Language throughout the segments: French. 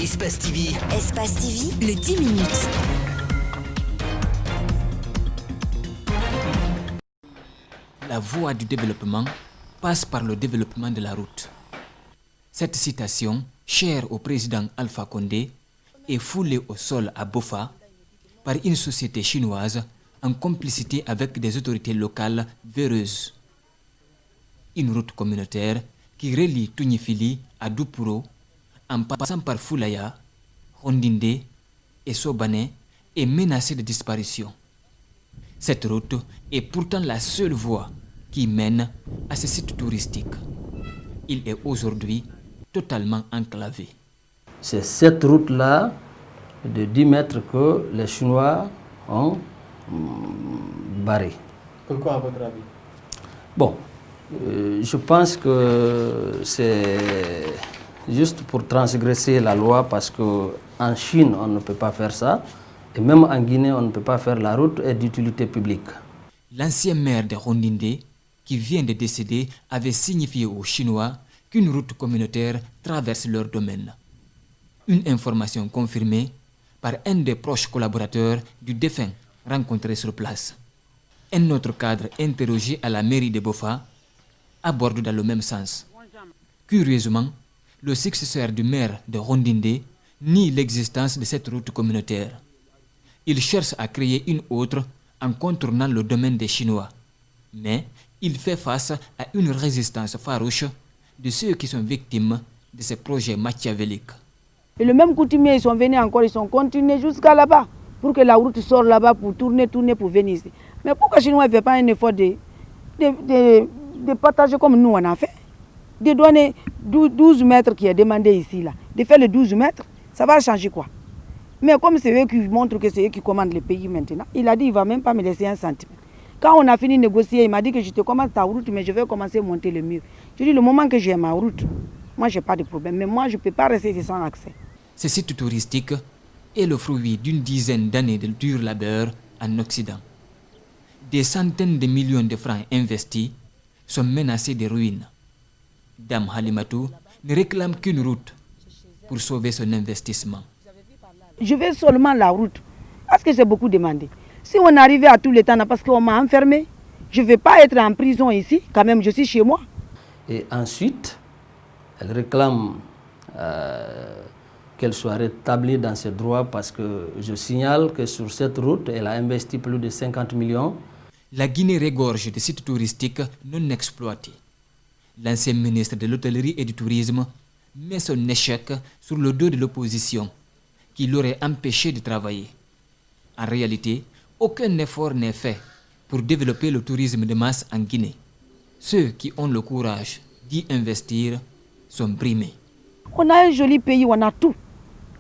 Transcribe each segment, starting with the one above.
Espace TV. Espace TV, les 10 minutes. La voie du développement passe par le développement de la route. Cette citation, chère au président Alpha Condé, est foulée au sol à Bofa par une société chinoise en complicité avec des autorités locales véreuses. Une route communautaire qui relie Tunifili à Dupuro en passant par Fulaya, Rondinde et Sobane est menacée de disparition. Cette route est pourtant la seule voie qui mène à ce site touristique. Il est aujourd'hui totalement enclavé. C'est cette route-là de 10 mètres que les Chinois ont barrée. Pourquoi à votre avis? Bon, je pense que c'est juste pour transgresser la loi parce qu'en Chine, on ne peut pas faire ça. Et même en Guinée, on ne peut pas faire la route est d'utilité publique. L'ancien maire de Rondinde, qui vient de décéder, avait signifié aux Chinois qu'une route communautaire traverse leur domaine. Une information confirmée par un des proches collaborateurs du défunt rencontré sur place. Un autre cadre interrogé à la mairie de Bofa aborde dans le même sens. Curieusement, le successeur du maire de Rondinde nie l'existence de cette route communautaire. Il cherche à créer une autre en contournant le domaine des Chinois. Mais il fait face à une résistance farouche de ceux qui sont victimes de ces projets machiavéliques. Et le même coutumier, ils sont venus encore, ils sont continués jusqu'à là-bas pour que la route sorte là-bas pour tourner pour venir ici. Mais pourquoi les Chinois ne font pas un effort de partager comme nous on a fait? De donner 12 mètres qui est demandé ici, là. De faire les 12 mètres, ça va changer quoi? Mais comme c'est eux qui montrent que c'est eux qui commandent le pays maintenant, il a dit qu'il ne va même pas me laisser un centimètre. Quand on a fini de négocier, il m'a dit que je te commence ta route, mais je vais commencer à monter le mur. Je dis, le moment que j'ai ma route, moi, je n'ai pas de problème. Mais moi, je ne peux pas rester sans accès. Ce site touristique est le fruit d'une dizaine d'années de dur labeur en Occident. Des centaines de millions de francs investis sont menacés de ruines. Dame Halimatou ne réclame qu'une route pour sauver son investissement. Je veux seulement la route. Parce que c'est beaucoup demandé. Si on arrivait à tout le temps, parce qu'on m'a enfermé, je ne vais pas être en prison ici, quand même, je suis chez moi. Et ensuite, elle réclame qu'elle soit rétablie dans ses droits parce que je signale que sur cette route, elle a investi plus de 50 millions. La Guinée regorge de sites touristiques non exploités. L'ancien ministre de l'Hôtellerie et du Tourisme met son échec sur le dos de l'opposition, qui l'aurait empêché de travailler. En réalité, aucun effort n'est fait pour développer le tourisme de masse en Guinée. Ceux qui ont le courage d'y investir sont brimés. On a un joli pays, on a tout.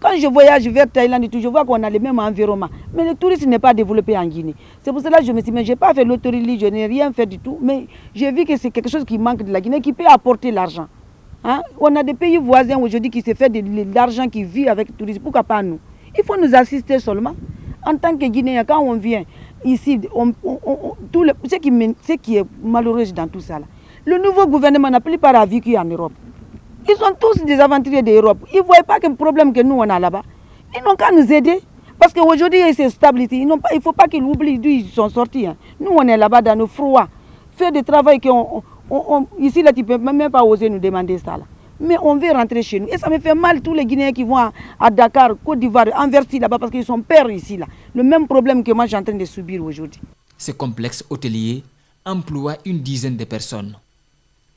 Quand je voyage vers Thaïlande et tout, je vois qu'on a le même environnement. Mais le tourisme n'est pas développé en Guinée. C'est pour cela que je me suis dit, mais je n'ai pas fait l'hôtellerie, je n'ai rien fait du tout. Mais j'ai vu que c'est quelque chose qui manque de la Guinée, qui peut apporter l'argent. Hein? On a des pays voisins aujourd'hui qui se fait de l'argent, qui vit avec le tourisme. Pourquoi pas nous? Il faut nous assister seulement. En tant que Guinéens, quand on vient ici, ce qui est malheureux dans tout ça, là, le nouveau gouvernement n'a plus pas vécu en Europe. Ils sont tous des aventuriers d'Europe. Ils ne voient pas le problème que nous on a là-bas. Ils n'ont qu'à nous aider. Parce qu'aujourd'hui, c'est stabilité. Il ne faut pas qu'ils oublient d'où ils sont sortis. Hein. Nous, on est là-bas dans nos froids. Faire du travail ici, là, tu ne peux même pas oser nous demander ça. Là. Mais on veut rentrer chez nous. Et ça me fait mal tous les Guinéens qui vont à Dakar, Côte d'Ivoire, Anversi là-bas parce qu'ils sont pères ici. Là. Le même problème que moi, je suis en train de subir aujourd'hui. Ce complexe hôtelier emploie une dizaine de personnes.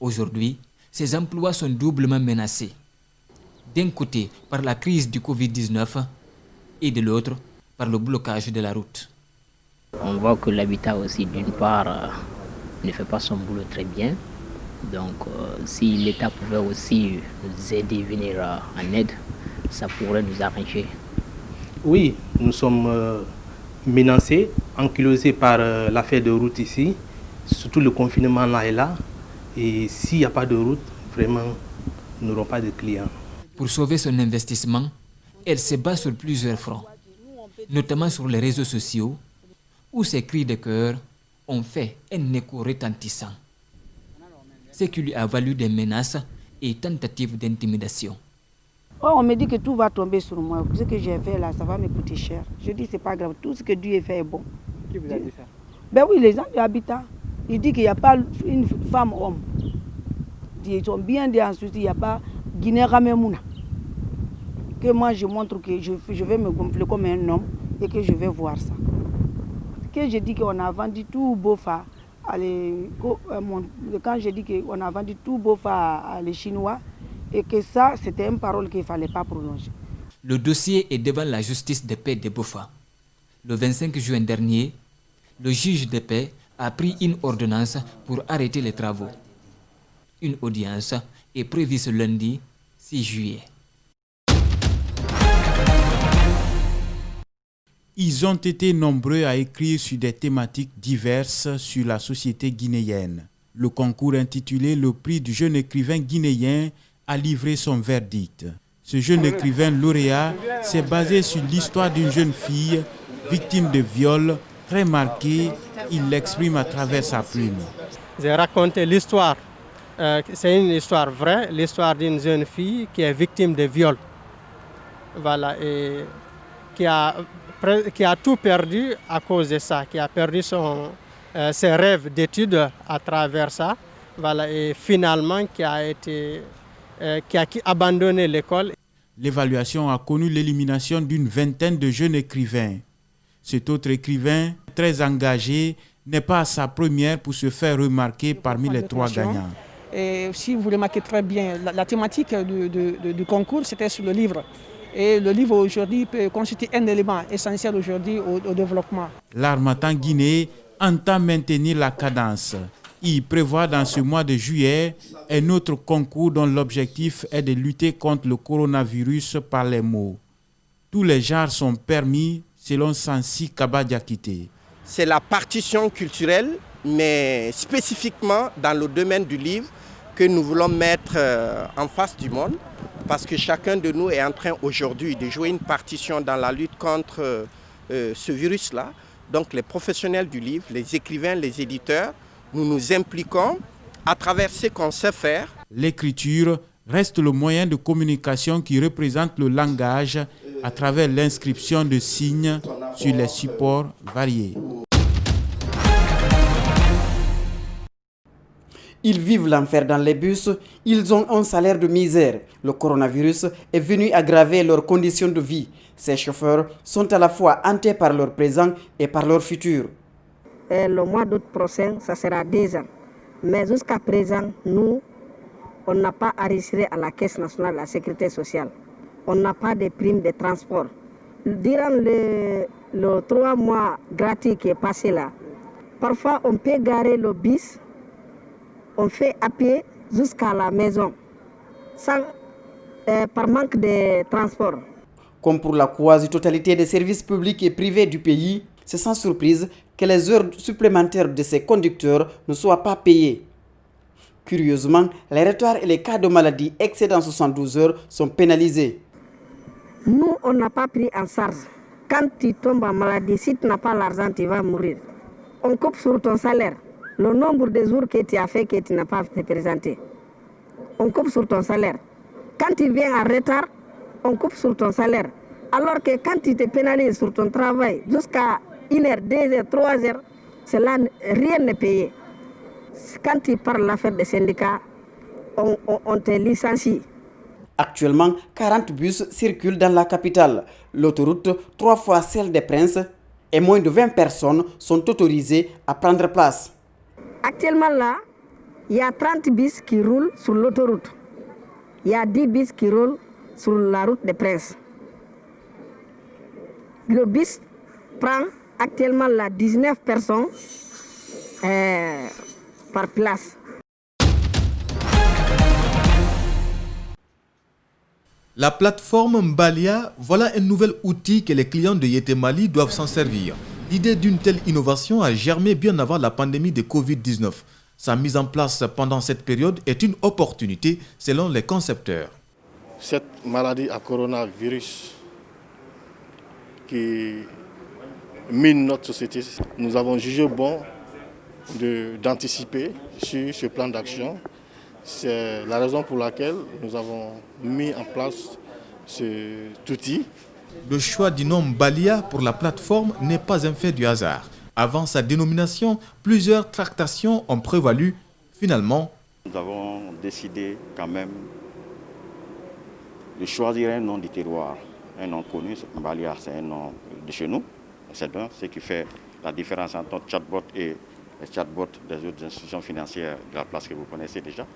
Aujourd'hui, ces emplois sont doublement menacés. D'un côté, par la crise du Covid-19 et de l'autre, par le blocage de la route. On voit que l'habitat aussi, d'une part, ne fait pas son boulot très bien. Donc, si l'État pouvait aussi nous aider, venir en aide, ça pourrait nous arranger. Oui, nous sommes menacés, ankylosés par l'affaire de route ici. Surtout le confinement là et là. Et s'il n'y a pas de route, vraiment, nous n'aurons pas de clients. Pour sauver son investissement, elle se bat sur plusieurs fronts, notamment sur les réseaux sociaux, où ses cris de cœur ont fait un écho retentissant, ce qui lui a valu des menaces et tentatives d'intimidation. Oh, on me dit que tout va tomber sur moi. Ce que j'ai fait là, ça va me coûter cher. Je dis, c'est pas grave. Tout ce que Dieu a fait est bon. Qui vous a dit ça? Ben oui, les gens de l'habitat. Ils disent qu'il n'y a pas une femme-homme. Ils sont bien dit ensuite, il n'y a pas Guinée Ramemouna. Que moi, je montre que je vais me gonfler comme un homme et que je vais voir ça. Que je dis qu'on a vendu tout Bofa. Quand je dis qu'on a vendu tout Bofa à les Chinois, et que ça, c'était une parole qu'il ne fallait pas prolonger. Le dossier est devant la justice de paix de Bofa. Le 25 juin dernier, le juge de paix a pris une ordonnance pour arrêter les travaux. Une audience est prévue ce lundi 6 juillet. Ils ont été nombreux à écrire sur des thématiques diverses sur la société guinéenne. Le concours intitulé « Le prix du jeune écrivain guinéen » a livré son verdict. Ce jeune écrivain lauréat s'est basé sur l'histoire d'une jeune fille victime de viol très marquée. Il l'exprime à travers sa plume. J'ai raconté l'histoire. C'est une histoire vraie, l'histoire d'une jeune fille qui est victime de viol. Voilà, et qui a tout perdu à cause de ça, qui a perdu ses rêves d'études à travers ça. Voilà, et finalement qui a abandonné l'école. L'évaluation a connu l'élimination d'une vingtaine de jeunes écrivains. Cet autre écrivain, très engagé, n'est pas à sa première pour se faire remarquer parmi les trois gagnants. Et si vous remarquez très bien, la thématique du concours, c'était sur le livre. Et le livre aujourd'hui peut constituer un élément essentiel aujourd'hui au développement. L'Harmattan Guinée entend maintenir la cadence. Il prévoit dans ce mois de juillet un autre concours dont l'objectif est de lutter contre le coronavirus par les mots. Tous les genres sont permis selon Sansi Kaba Diakité. C'est la partition culturelle, mais spécifiquement dans le domaine du livre que nous voulons mettre en face du monde, parce que chacun de nous est en train aujourd'hui de jouer une partition dans la lutte contre ce virus-là. Donc les professionnels du livre, les écrivains, les éditeurs, nous nous impliquons à travers ce qu'on sait faire. L'écriture reste le moyen de communication qui représente le langage à travers l'inscription de signes sur les supports variés. Ils vivent l'enfer dans les bus, ils ont un salaire de misère. Le coronavirus est venu aggraver leurs conditions de vie. Ces chauffeurs sont à la fois hantés par leur présent et par leur futur. Le mois d'août prochain, ça sera 2 ans. Mais jusqu'à présent, nous, on n'a pas enregistré à la Caisse nationale de la sécurité sociale. On n'a pas de primes de transport. Durant le 3 mois gratuit qui est passé là, parfois on peut garer le bus, on fait à pied jusqu'à la maison, par manque de transport. Comme pour la quasi-totalité des services publics et privés du pays, c'est sans surprise que les heures supplémentaires de ces conducteurs ne soient pas payées. Curieusement, les retards et les cas de maladie excédant 72 heures sont pénalisés. Nous, on n'a pas pris en charge. Quand tu tombes en maladie, si tu n'as pas l'argent, tu vas mourir. On coupe sur ton salaire le nombre de jours que tu as fait que tu n'as pas te présenté. On coupe sur ton salaire. Quand tu viens en retard, on coupe sur ton salaire. Alors que quand tu te pénalises sur ton travail jusqu'à 1 heure, 2 heures, 3 heures, cela, rien n'est payé. Quand tu parles l'affaire des syndicats, on te licencie. Actuellement, 40 bus circulent dans la capitale. L'autoroute, 3 fois celle des Princes, et moins de 20 personnes sont autorisées à prendre place. Actuellement là, il y a 30 bus qui roulent sur l'autoroute. Il y a 10 bus qui roulent sur la route des Princes. Le bus prend actuellement là 19 personnes par place. La plateforme Mbalia, voilà un nouvel outil que les clients de Yété Mali doivent s'en servir. L'idée d'une telle innovation a germé bien avant la pandémie de Covid-19. Sa mise en place pendant cette période est une opportunité selon les concepteurs. Cette maladie à coronavirus qui mine notre société, nous avons jugé bon d'anticiper sur ce plan d'action. C'est la raison pour laquelle nous avons mis en place cet outil. Le choix du nom Mbalia pour la plateforme n'est pas un fait du hasard. Avant sa dénomination, plusieurs tractations ont prévalu. Finalement, nous avons décidé quand même de choisir un nom du terroir, un nom connu. Mbalia, c'est un nom de chez nous. C'est ce qui fait la différence entre notre chatbot et les chatbots des autres institutions financières de la place que vous connaissez déjà.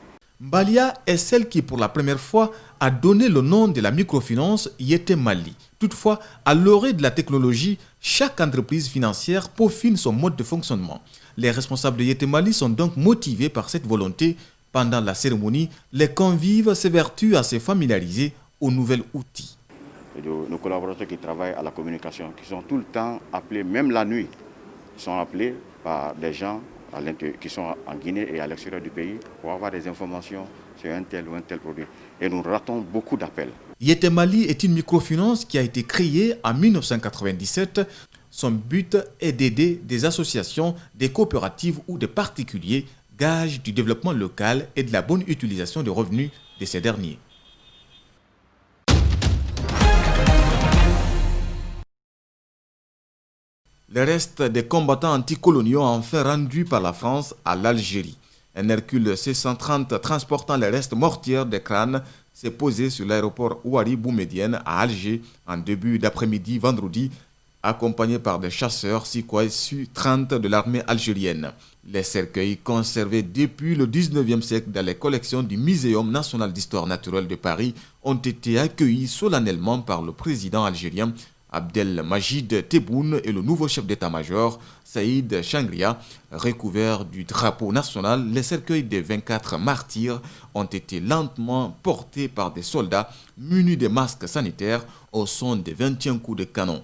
Mbalia est celle qui, pour la première fois, a donné le nom de la microfinance Yete Mali. Toutefois, à l'orée de la technologie, chaque entreprise financière peaufine son mode de fonctionnement. Les responsables de Yete Mali sont donc motivés par cette volonté. Pendant la cérémonie, les convives s'évertuent à se familiariser aux nouveaux outils. Nos collaborateurs qui travaillent à la communication, qui sont tout le temps appelés, même la nuit, sont appelés par des gens qui sont en Guinée et à l'extérieur du pays pour avoir des informations sur un tel ou un tel produit. Et nous ratons beaucoup d'appels. Yete Mali est une microfinance qui a été créée en 1997. Son but est d'aider des associations, des coopératives ou des particuliers, gage du développement local et de la bonne utilisation des revenus de ces derniers. Le reste des combattants anticoloniaux enfin rendus par la France à l'Algérie. Un Hercule C-130 transportant les restes mortiers des crânes s'est posé sur l'aéroport Ouari Boumedienne à Alger en début d'après-midi vendredi, accompagné par des chasseurs Sukhoi Su-30 de l'armée algérienne. Les cercueils conservés depuis le 19e siècle dans les collections du Muséum national d'histoire naturelle de Paris ont été accueillis solennellement par le président algérien Abdelmajid Tebboune et le nouveau chef d'état-major, Saïd Changria. Recouverts du drapeau national, les cercueils des 24 martyrs ont été lentement portés par des soldats munis de masques sanitaires au son des 21 coups de canon.